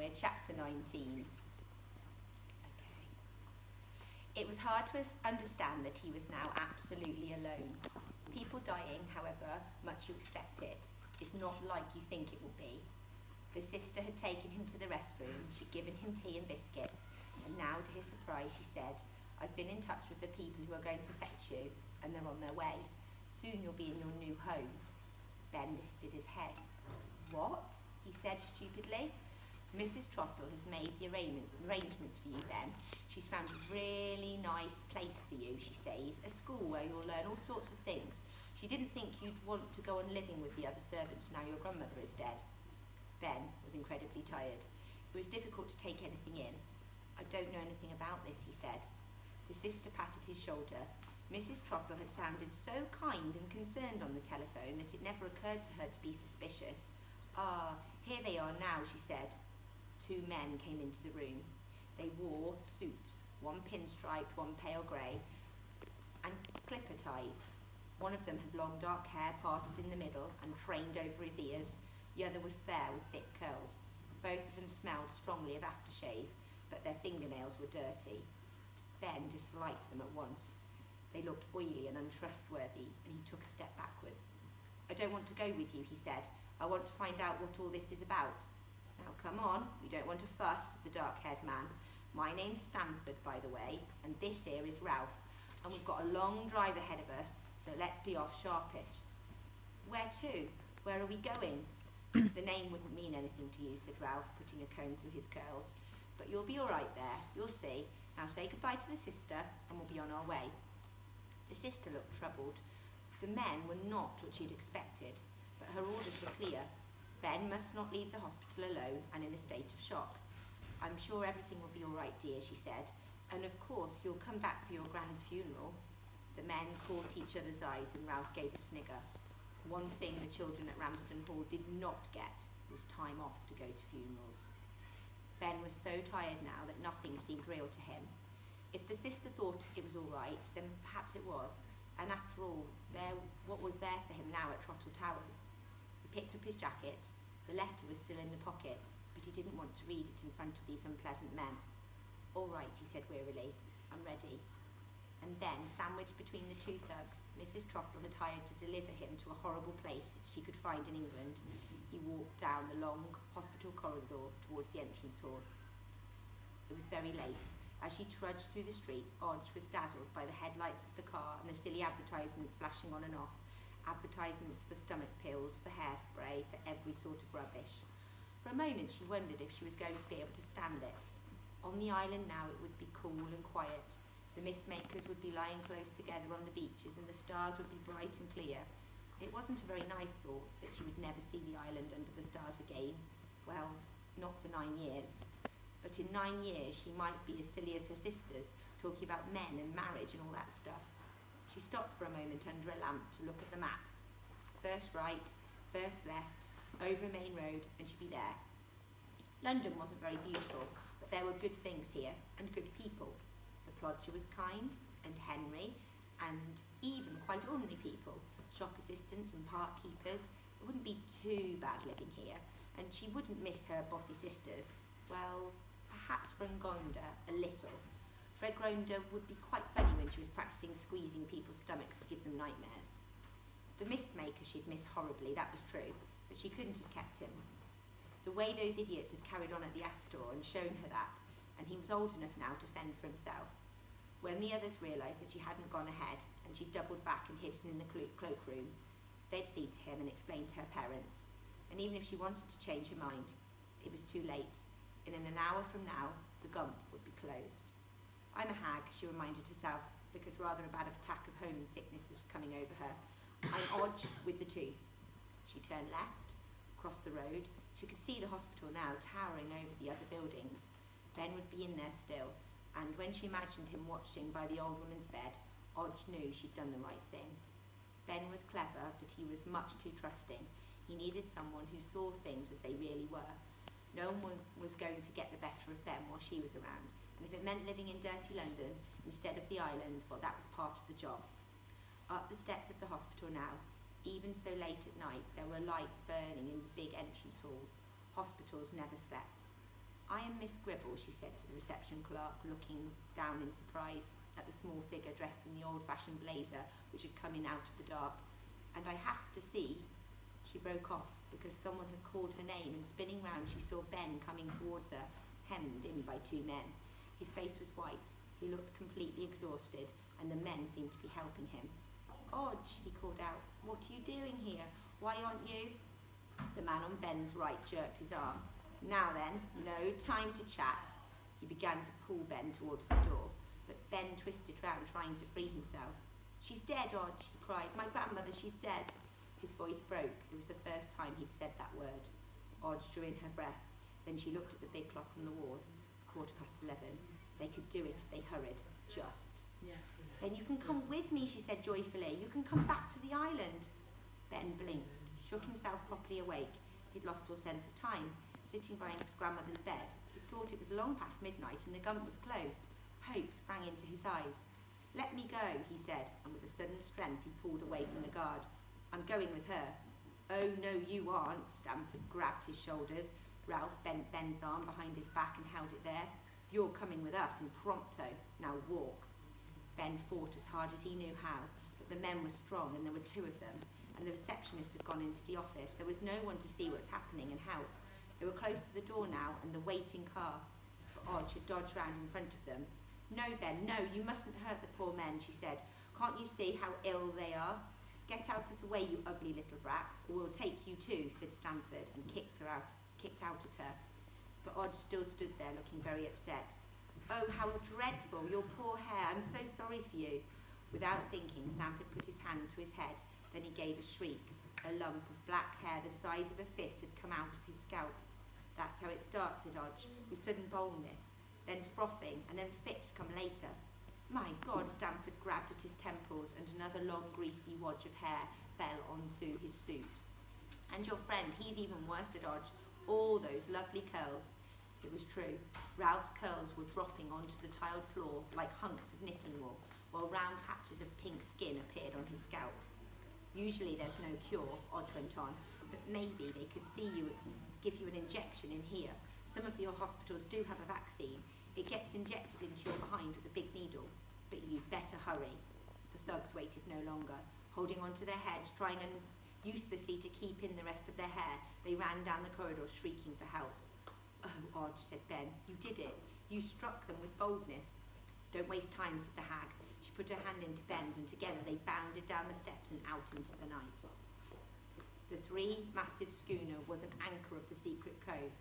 We're chapter 19. Okay. It was hard to understand that he was now absolutely alone. People dying, however much you expect it, is not like you think it will be. The sister had taken him to the restroom, she'd given him tea and biscuits, and now, to his surprise, she said, "I've been in touch with the people who are going to fetch you, and they're on their way. Soon you'll be in your new home." Ben lifted his head. "What?" he said stupidly. "Mrs. Trottle has made the arrangements for you, Ben. She's found a really nice place for you, she says, a school where you'll learn all sorts of things. She didn't think you'd want to go on living with the other servants now your grandmother is dead." Ben was incredibly tired. It was difficult to take anything in. "I don't know anything about this," he said. The sister patted his shoulder. Mrs. Trottle had sounded so kind and concerned on the telephone that it never occurred to her to be suspicious. "Ah, here they are now," she said. Two men came into the room. They wore suits, one pinstriped, one pale grey, and clipper ties. One of them had long dark hair parted in the middle and trained over his ears. The other was fair with thick curls. Both of them smelled strongly of aftershave, but their fingernails were dirty. Ben disliked them at once. They looked oily and untrustworthy, and he took a step backwards. "I don't want to go with you," he said. "I want to find out what all this is about." "Now come on, we don't want to fuss," said the dark-haired man. "My name's Stamford, by the way, and this here is Ralph, and we've got a long drive ahead of us, so let's be off sharpish." "Where to? Where are we going?" "The name wouldn't mean anything to you," said Ralph, putting a comb through his curls. "But you'll be all right there, you'll see. Now say goodbye to the sister, and we'll be on our way." The sister looked troubled. The men were not what she'd expected, but her orders were clear. Ben must not leave the hospital alone and in a state of shock. "I'm sure everything will be all right, dear," she said. "And of course you'll come back for your grand's funeral." The men caught each other's eyes and Ralph gave a snigger. One thing the children at Ramsden Hall did not get was time off to go to funerals. Ben was so tired now that nothing seemed real to him. If the sister thought it was all right, then perhaps it was. And after all, what was there for him now at Trottle Towers? He picked up his jacket. The letter was still in the pocket, but he didn't want to read it in front of these unpleasant men. "All right," he said wearily. "I'm ready." And then, sandwiched between the two thugs, Mrs. Trottle had hired to deliver him to a horrible place that she could find in England. He walked down the long hospital corridor towards the entrance hall. It was very late. As she trudged through the streets, Odge was dazzled by the headlights of the car and the silly advertisements flashing on and off. Advertisements for stomach pills, for hairspray, for every sort of rubbish. For a moment she wondered if she was going to be able to stand it. On the island now it would be cool and quiet. The mist makers would be lying close together on the beaches and the stars would be bright and clear. It wasn't a very nice thought that she would never see the island under the stars again. Well, not for 9 years. But in 9 years she might be as silly as her sisters, talking about men and marriage and all that stuff. She stopped for a moment under a lamp to look at the map. First right, first left, over a main road, and she'd be there. London wasn't very beautiful, but there were good things here, and good people. The Plodger was kind, and Henry, and even quite ordinary people, shop assistants and park keepers. It wouldn't be too bad living here, and she wouldn't miss her bossy sisters. Well, perhaps Fredgonda a little. Fredgonda would be quite funny when she was practicing squeezing people's stomachs to give them nightmares. The mist maker she'd missed horribly, that was true, but she couldn't have kept him. The way those idiots had carried on at the Astor and shown her that, and he was old enough now to fend for himself. When the others realised that she hadn't gone ahead and she'd doubled back and hidden in the cloakroom, they'd see to him and explain to her parents. And even if she wanted to change her mind, it was too late. And in an hour from now, the Gump would be closed. "I'm a hag," she reminded herself, because rather a bad attack of home sickness was coming over her. "I'm Odge with the tooth." She turned left, crossed the road. She could see the hospital now, towering over the other buildings. Ben would be in there still, and when she imagined him watching by the old woman's bed, Odge knew she'd done the right thing. Ben was clever, but he was much too trusting. He needed someone who saw things as they really were. No one was going to get the better of them while she was around, and if it meant living in dirty London instead of the island, well, that was part of the job. Up the steps of the hospital now, even so late at night, there were lights burning in the big entrance halls. Hospitals never slept. "I am Miss Gribble," she said to the reception clerk, looking down in surprise at the small figure dressed in the old-fashioned blazer which had come in out of the dark. "And I have to see—" She broke off because someone had called her name, and spinning round she saw Ben coming towards her, hemmed in by two men. His face was white, he looked completely exhausted, and the men seemed to be helping him. "Odge," he called out, "what are you doing here? Why aren't you—" The man on Ben's right jerked his arm. "Now then, no time to chat." He began to pull Ben towards the door, but Ben twisted round trying to free himself. "She's dead, Odge," he cried. "My grandmother, she's dead." His voice broke. It was the first time he'd said that word. Odge drew in her breath. Then she looked at the big clock on the wall. 11:15. They could do it if they hurried. Just. Yeah. "Then you can come with me," she said joyfully. "You can come back to the island." Ben blinked, shook himself properly awake. He'd lost all sense of time, sitting by his grandmother's bed. He thought it was long past midnight and the Gump was closed. Hope sprang into his eyes. "Let me go," he said, and with a sudden strength he pulled away from the guard. "I'm going with her." "Oh, no, you aren't." Stamford grabbed his shoulders. Ralph bent Ben's arm behind his back and held it there. "You're coming with us, and prompto. Now walk." Ben fought as hard as he knew how, but the men were strong and there were two of them, and the receptionist had gone into the office. There was no one to see what was happening and help. They were close to the door now and the waiting car, but Odge had dodged round in front of them. "No, Ben, no, you mustn't hurt the poor men," she said. "Can't you see how ill they are? Get out of the way, you ugly little brat, or we'll take you too," said Stamford, and kicked out at her. But Odge still stood there looking very upset. "Oh, how dreadful, your poor hair, I'm so sorry for you." Without thinking, Stamford put his hand to his head, then he gave a shriek. A lump of black hair the size of a fist had come out of his scalp. "That's how it starts," said Odge, "with sudden boldness, then frothing, and then fits come later." "My God!" Stamford grabbed at his temples, and another long greasy wodge of hair fell onto his suit. "And your friend, he's even worse," said Odge. "All those lovely curls." It was true. Ralph's curls were dropping onto the tiled floor like hunks of knitting wool, while round patches of pink skin appeared on his scalp. "Usually there's no cure," Odge went on, "but maybe they could give you an injection in here. Some of your hospitals do have a vaccine. It gets injected into your behind with a big needle. But you'd better hurry." The thugs waited no longer. Holding onto their heads, trying uselessly to keep in the rest of their hair, they ran down the corridor shrieking for help. "Oh, Odge," said Ben, "you did it. You struck them with boldness." "Don't waste time," said the hag. She put her hand into Ben's, and together they bounded down the steps and out into the night. The three-masted schooner was an anchor of the secret cove.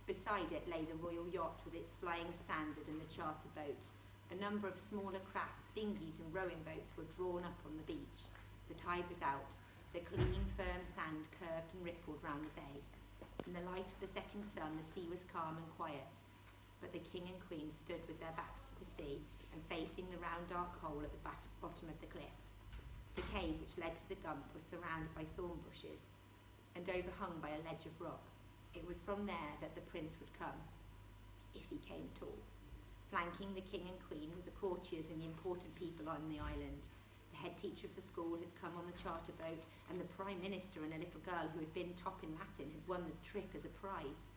Beside it lay the royal yacht with its flying standard and the charter boat. A number of smaller craft, dinghies and rowing boats were drawn up on the beach. The tide was out. The clean, firm sand curved and rippled round the bay. In the light of the setting sun, the sea was calm and quiet, but the king and queen stood with their backs to the sea and facing the round dark hole at the bottom of the cliff. The cave which led to the Gump was surrounded by thorn bushes and overhung by a ledge of rock. It was from there that the prince would come, if he came at all. Flanking the king and queen were the courtiers and the important people on the island. The head teacher of the school had come on the charter boat, and the prime minister and a little girl who had been top in Latin had won the trip as a prize.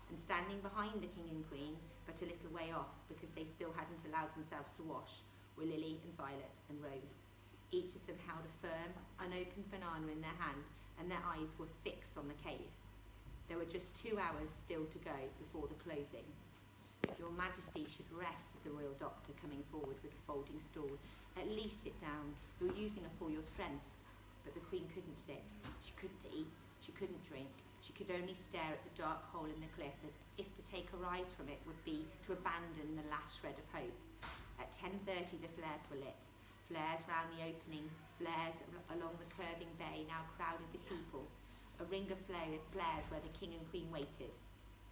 And standing behind the king and queen, but a little way off because they still hadn't allowed themselves to wash, were Lily and Violet and Rose. Each of them held a firm, unopened banana in their hand, and their eyes were fixed on the cave. There were just 2 hours still to go before the closing. "Your Majesty should rest," the royal doctor coming forward with a folding stool. "At least sit down. You're using up all your strength." But the queen couldn't sit. She couldn't eat. She couldn't drink. She could only stare at the dark hole in the cliff, as if to take her eyes from it would be to abandon the last shred of hope. At 10:30 the flares were lit. Flares round the opening, flares along the curving bay now crowded with people. A ring of flares where the king and queen waited.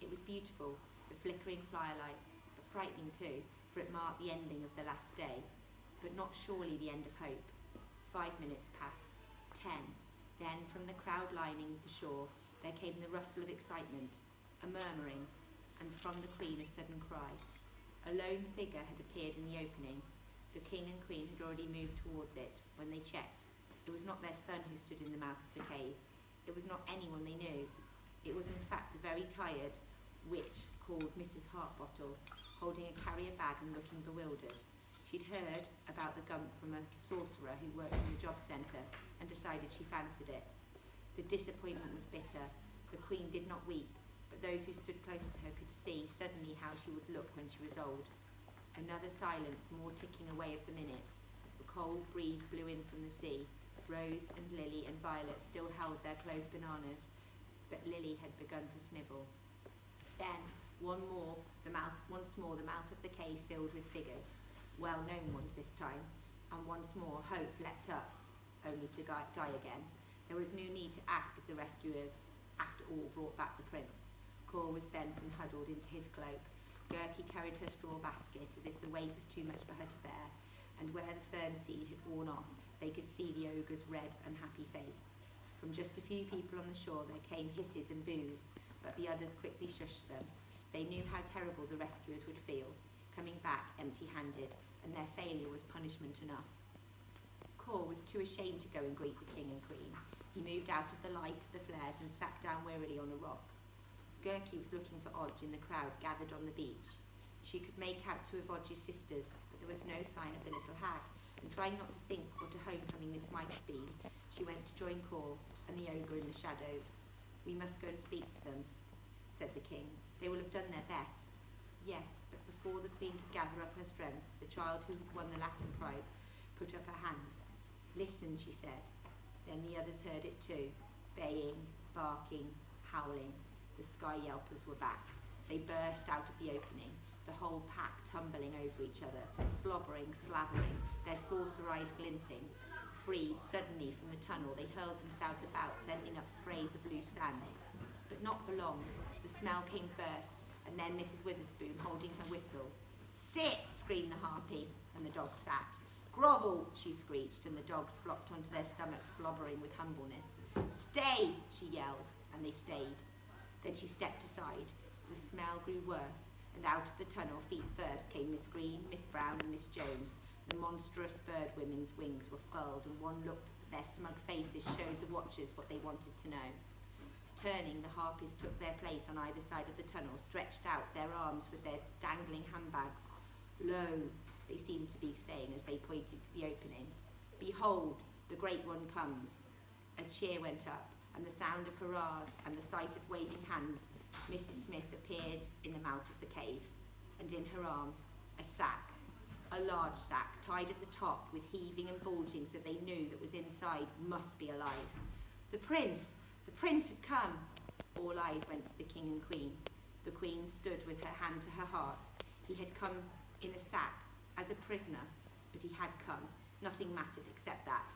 It was beautiful, the flickering firelight, but frightening too, for it marked the ending of the last day, but not surely the end of hope. 5 minutes passed, 10. Then from the crowd lining the shore there came the rustle of excitement, a murmuring, and from the queen a sudden cry. A lone figure had appeared in the opening. The king and queen had already moved towards it. When they checked, it was not their son who stood in the mouth of the cave. It was not anyone they knew. It was in fact a very tired, witch called Mrs. Heartbottle, holding a carrier bag and looking bewildered. She'd heard about the gump from a sorcerer who worked in the job centre and decided she fancied it. The disappointment was bitter. The Queen did not weep, but those who stood close to her could see suddenly how she would look when she was old. Another silence, more ticking away of the minutes. The cold breeze blew in from the sea. Rose and Lily and Violet still held their closed bananas, but Lily had begun to snivel. Then, once more, the mouth of the cave filled with figures, well-known ones this time, and once more hope leapt up, only to die again. There was no need to ask if the rescuers, after all, brought back the prince. Cor was bent and huddled into his cloak. Gertie carried her straw basket as if the weight was too much for her to bear, and where the fern seed had worn off, they could see the ogre's red, unhappy face. From just a few people on the shore there came hisses and boos, but the others quickly shushed them. They knew how terrible the rescuers would feel, coming back empty-handed, and their failure was punishment enough. Cor was too ashamed to go and greet the king and queen. He moved out of the light of the flares and sat down wearily on a rock. Gertie was looking for Odge in the crowd gathered on the beach. She could make out two of Odge's sisters, but there was no sign of the little hag, and trying not to think what a homecoming this might have been, she went to join Cor and the ogre in the shadows. "We must go and speak to them," said the king. "They will have done their best." Yes, but before the queen could gather up her strength, the child who had won the Latin prize put up her hand. "Listen," she said. Then the others heard it too, baying, barking, howling. The sky yelpers were back. They burst out of the opening, the whole pack tumbling over each other, slobbering, slavering, their saucer eyes glinting. Freed suddenly from the tunnel, they hurled themselves about, sending up sprays of loose sand. But not for long. The smell came first, and then Mrs. Witherspoon holding her whistle. "Sit!" screamed the harpy, and the dogs sat. "Grovel!" she screeched, and the dogs flopped onto their stomachs, slobbering with humbleness. "Stay!" she yelled, and they stayed. Then she stepped aside. The smell grew worse, and out of the tunnel, feet first, came Miss Green, Miss Brown, and Miss Jones. The monstrous bird women's wings were furled, and one looked at their smug faces showed the watchers what they wanted to know. Turning, the harpies took their place on either side of the tunnel, stretched out their arms with their dangling handbags. "Lo," they seemed to be saying as they pointed to the opening. "Behold, the great one comes." A cheer went up, and the sound of hurrahs and the sight of waving hands. Mrs. Smith appeared in the mouth of the cave, and in her arms a sack, a large sack, tied at the top with heaving and bulging so they knew that was inside must be alive. The prince had come. All eyes went to the king and queen. The queen stood with her hand to her heart. He had come in a sack, as a prisoner, but he had come. Nothing mattered except that.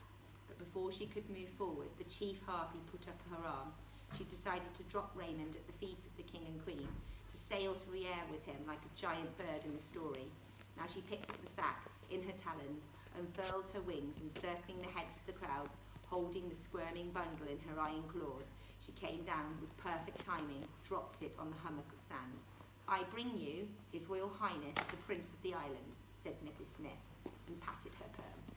But before she could move forward, the chief harpy put up her arm. She decided to drop Raymond at the feet of the king and queen, to sail through the air with him like a giant bird in the story. Now she picked up the sack in her talons, unfurled her wings, and circling the heads of the crowds, holding the squirming bundle in her iron claws, she came down with perfect timing, dropped it on the hummock of sand. "I bring you His Royal Highness, the Prince of the Island," said Mrs. Smith, and patted her perm.